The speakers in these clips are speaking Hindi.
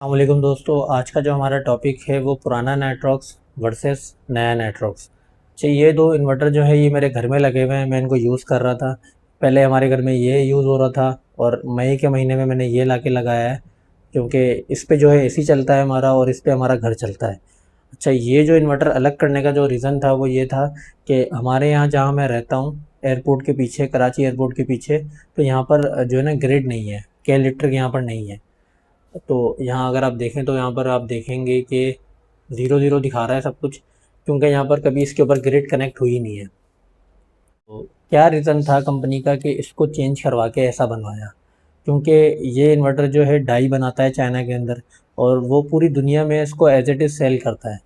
अस्सलामुअलैकुम दोस्तों, आज का जो हमारा टॉपिक है वो पुराना नेटवर्क्स वर्सेस नया नेटवर्क्स। ये दो इन्वर्टर जो है ये मेरे घर में लगे हुए हैं। मैं इनको यूज़ कर रहा था। पहले हमारे घर में ये यूज़ हो रहा था और मई के महीने में मैंने ये लाके लगाया है, क्योंकि इस पे जो है एसी चलता है हमारा और इस पे हमारा घर चलता है। ये जो इन्वर्टर अलग करने का जो रीज़न था वो ये था कि हमारे यहाँ जहाँ मैं रहता हूँ, एयरपोर्ट के पीछे, कराची एयरपोर्ट के पीछे, तो यहाँ पर जो है ना ग्रिड नहीं है, के इलेक्ट्रिक यहाँ पर नहीं है। तो यहाँ अगर आप देखें तो यहाँ पर आप देखेंगे कि ज़ीरो ज़ीरो दिखा रहा है सब कुछ, क्योंकि यहाँ पर कभी इसके ऊपर ग्रिड कनेक्ट हुई नहीं है। तो क्या रीज़न था कंपनी का कि इसको चेंज करवा के ऐसा बनवाया? क्योंकि ये इन्वर्टर जो है डाई बनाता है चाइना के अंदर, और वो पूरी दुनिया में इसको एज इट इज़ सेल करता है।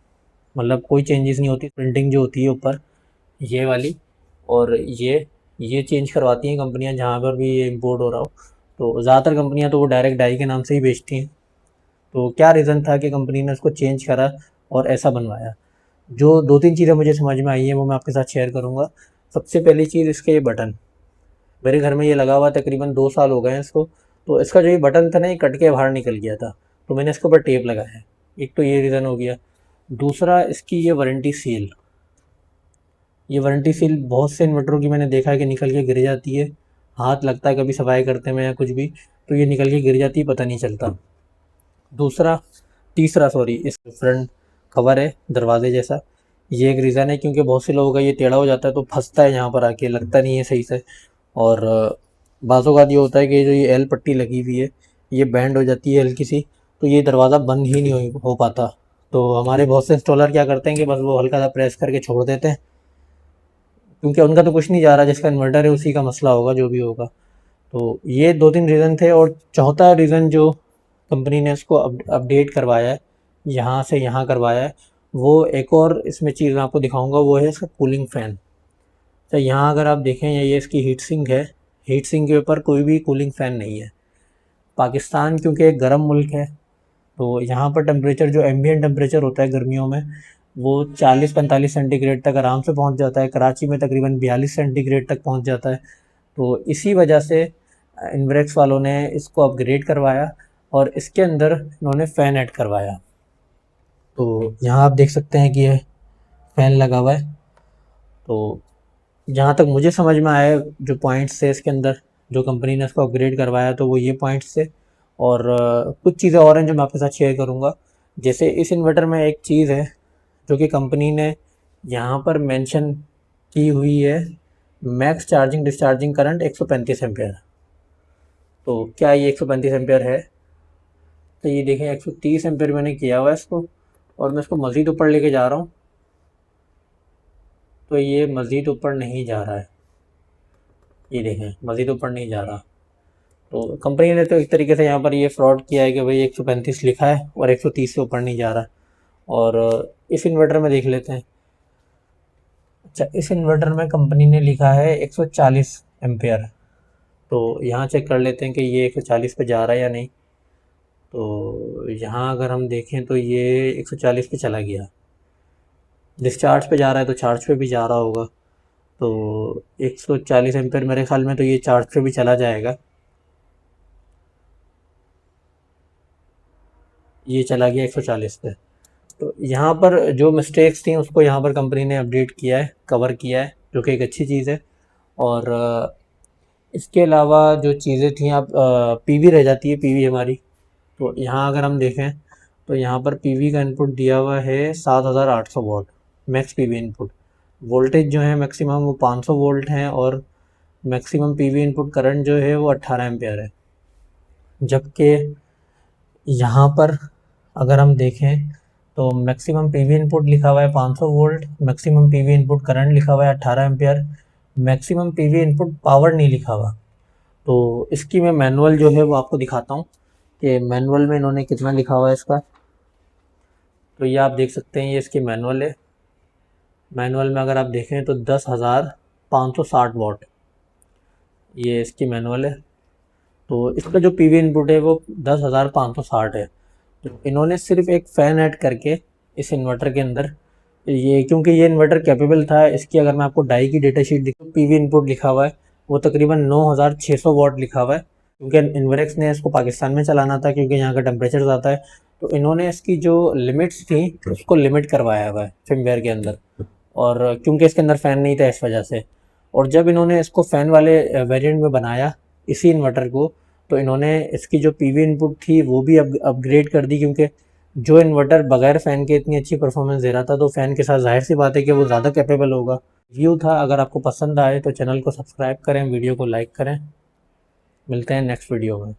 मतलब कोई चेंजेस नहीं होती, प्रिंटिंग जो होती है ऊपर ये वाली, और ये चेंज करवाती हैं कंपनियां जहाँ पर भी ये इम्पोर्ट हो रहा हो। तो ज़्यादातर कंपनियां तो वो डायरेक्ट डाई के नाम से ही बेचती हैं। तो क्या रीज़न था कि कंपनी ने उसको चेंज करा और ऐसा बनवाया? जो 2-3 चीज़ें मुझे समझ में आई हैं वो मैं आपके साथ शेयर करूँगा। सबसे पहली चीज़, इसके ये बटन। मेरे घर में ये लगा हुआ तकरीबन 2 साल हो गए हैं इसको। तो इसका जो ये बटन था ना, ये कट के बाहर निकल गया था, तो मैंने इसके ऊपर टेप लगाया है। एक तो ये रीज़न हो गया। दूसरा, इसकी ये वारंटी सील। ये वारंटी सील बहुत से इन्वर्टरों की मैंने देखा है कि निकल के गिर जाती है। हाथ लगता है कभी सफाई करते में या कुछ भी, तो ये निकल के गिर जाती है, पता नहीं चलता। दूसरा तीसरा सॉरी, इस फ्रंट कवर है दरवाजे जैसा, ये एक रीज़न है, क्योंकि बहुत से लोगों का ये टेढ़ा हो जाता है तो फंसता है यहाँ पर आके, लगता नहीं है सही से। और बाज़ों का ये होता है कि जो ये एल पट्टी लगी हुई है ये बैंड हो जाती है हल्की सी, तो ये दरवाज़ा बंद ही नहीं हो पाता। तो हमारे बहुत से इंस्टॉलर क्या करते हैं कि बस वो हल्का सा प्रेस करके छोड़ देते हैं, क्योंकि उनका तो कुछ नहीं जा रहा, जिसका इन्वर्टर है उसी का मसला होगा जो भी होगा। तो ये 2-3 रीज़न थे, और चौथा रीज़न जो कंपनी ने इसको अपडेट करवाया है, यहाँ से यहाँ करवाया है, वो एक और इसमें चीज़ मैं आपको दिखाऊंगा, वो है इसका कूलिंग फ़ैन। तो यहाँ अगर आप देखें, ये इसकी हीट सिंक है। हीट सिंक के ऊपर कोई भी कूलिंग फ़ैन नहीं है। पाकिस्तान क्योंकि एक गर्म मुल्क है, तो यहाँ पर टेम्परेचर जो एम्बिएंट टेम्परेचर होता है गर्मियों में, वो 40-45 सेंटीग्रेड तक आराम से पहुँच जाता है। कराची में तकरीबन 42 सेंटीग्रेड तक पहुँच जाता है। तो इसी वजह से इन्वरेक्स वालों ने इसको अपग्रेड करवाया और इसके अंदर इन्होंने फ़ैन ऐड करवाया। तो यहाँ आप देख सकते हैं कि ये फ़ैन लगा हुआ है। तो जहाँ तक मुझे समझ में आया, जो पॉइंट्स थे इसके अंदर, जो कंपनी ने इसको अपग्रेड करवाया, तो वो ये पॉइंट्स थे। और कुछ चीज़ें और हैं जो मैं आपके साथ शेयर करूँगा। जैसे इस इन्वर्टर में एक चीज़ है जो कि कंपनी ने यहाँ पर मेंशन की हुई है, max charging discharging current 135 ampere. तो क्या ये 135 एम्पेयर है? तो ये देखें, 130 एम्पेयर मैंने किया हुआ है इसको, और मैं इसको मज़ीद ऊपर लेके जा रहा हूँ तो ये मज़ीद ऊपर नहीं जा रहा है। ये देखें, मज़ीद ऊपर नहीं जा रहा। तो कंपनी ने तो एक तरीके से यहाँ पर ये फ्रॉड किया है कि भाई 135 लिखा है और 130 से ऊपर नहीं जा रहा। और इस इन्वर्टर में देख लेते हैं। इस इन्वर्टर में कंपनी ने लिखा है 140 एम्पेयर। तो यहाँ चेक कर लेते हैं कि ये 140 पे जा रहा है या नहीं। तो यहाँ अगर हम देखें तो ये 140 पे चला गया। डिस्चार्ज पे जा रहा है तो चार्ज पे भी जा रहा होगा। तो 140 एम्पेयर मेरे ख्याल में तो ये चार्ज पे भी चला जाएगा। ये चला गया 140 पे। तो यहाँ पर जो मिस्टेक्स थी उसको यहाँ पर कंपनी ने अपडेट किया है, कवर किया है, जो कि एक अच्छी चीज़ है। और इसके अलावा जो चीज़ें थी, आप पीवी रह जाती है, पीवी हमारी। तो यहाँ अगर हम देखें तो यहाँ पर पीवी का इनपुट दिया हुआ है 7800 volt, max PV input. Voltage जो है मैक्सिमम वो 500 वोल्ट हैं, और मैक्सिमम पीवी इनपुट करंट जो है वो 18 एम्पेयर है। जबकि यहाँ पर अगर हम देखें तो मैक्सिमम पीवी इनपुट लिखा हुआ है 500 volt, maximum PV input current लिखा हुआ है 18 ampere, maximum PV input power नहीं लिखा हुआ। तो इसकी मैं मैनुअल जो है वो आपको दिखाता हूँ कि मैनुअल में इन्होंने कितना लिखा हुआ है इसका। तो ये आप देख सकते हैं, ये इसकी मैनुअल है। मैनुअल में अगर आप देखें तो 10,560 वाट ये इसकी मैनुअल है। तो इसका जो पीवी इनपुट है वो 10,560 है। तो इन्होंने सिर्फ एक फ़ैन ऐड करके इस इन्वर्टर के अंदर, ये क्योंकि ये इन्वर्टर कैपेबल था, इसकी अगर मैं आपको डाई की डेटा शीट दिखाऊँ, पीवी इनपुट लिखा हुआ है वो तकरीबन 9,600 वाट लिखा हुआ है। क्योंकि इन्वरेक्स ने इसको पाकिस्तान में चलाना था, क्योंकि यहाँ का टेम्परेचर ज़्यादा है, तो इन्होंने इसकी जो लिमिट्स थी उसको लिमिट करवाया हुआ है फर्मवेयर के अंदर, और क्योंकि इसके अंदर फ़ैन नहीं था इस वजह से। और जब इन्होंने इसको फ़ैन वाले वेरिएंट में बनाया इसी इन्वर्टर को, तो इन्होंने इसकी जो पीवी इनपुट थी वो भी अपग्रेड कर दी, क्योंकि जो इन्वर्टर बगैर फ़ैन के इतनी अच्छी परफॉर्मेंस दे रहा था तो फ़ैन के साथ जाहिर सी बात है कि वो ज़्यादा कैपेबल होगा। व्यू था, अगर आपको पसंद आए तो चैनल को सब्सक्राइब करें, वीडियो को लाइक करें। मिलते हैं नेक्स्ट वीडियो में।